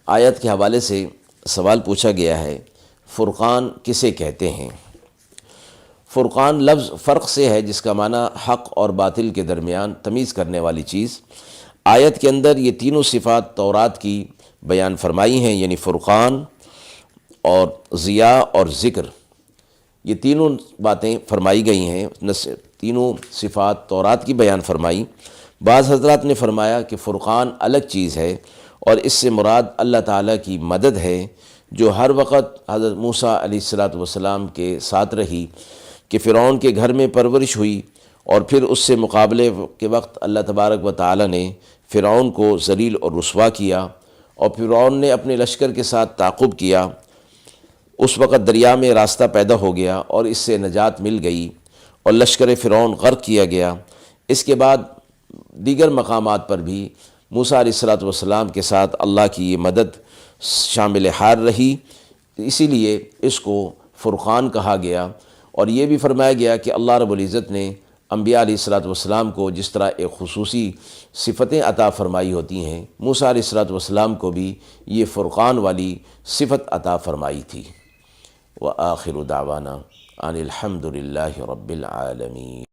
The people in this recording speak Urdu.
آیت کے حوالے سے سوال پوچھا گیا ہے، فرقان کسے کہتے ہیں؟ فرقان لفظ فرق سے ہے، جس کا معنی حق اور باطل کے درمیان تمیز کرنے والی چیز۔ آیت کے اندر یہ تینوں صفات تورات کی بیان فرمائی ہیں، یعنی فرقان اور ضیاء اور ذکر، یہ تینوں باتیں فرمائی گئی ہیں، تینوں صفات تورات کی بیان فرمائی۔ بعض حضرات نے فرمایا کہ فرقان الگ چیز ہے اور اس سے مراد اللہ تعالیٰ کی مدد ہے، جو ہر وقت حضرت موسیٰ علیہ السلام کے ساتھ رہی، کہ فرعون کے گھر میں پرورش ہوئی، اور پھر اس سے مقابلے کے وقت اللہ تبارک و تعالیٰ نے فرعون کو ذلیل اور رسوا کیا، اور فرعون نے اپنے لشکر کے ساتھ تعاقب کیا۔ اس وقت دریا میں راستہ پیدا ہو گیا اور اس سے نجات مل گئی، اور لشکر فرعون غرق کیا گیا۔ اس کے بعد دیگر مقامات پر بھی موسیٰ علیہ السلام کے ساتھ اللہ کی یہ مدد شامل حال رہی، اسی لیے اس کو فرقان کہا گیا۔ اور یہ بھی فرمایا گیا کہ اللہ رب العزت نے انبیاء علیہ السلام کو جس طرح ایک خصوصی صفتیں عطا فرمائی ہوتی ہیں، موسیٰ علیہ السلام کو بھی یہ فرقان والی صفت عطا فرمائی تھی۔ وآخر دعوانا ان الحمد للہ رب العالمین۔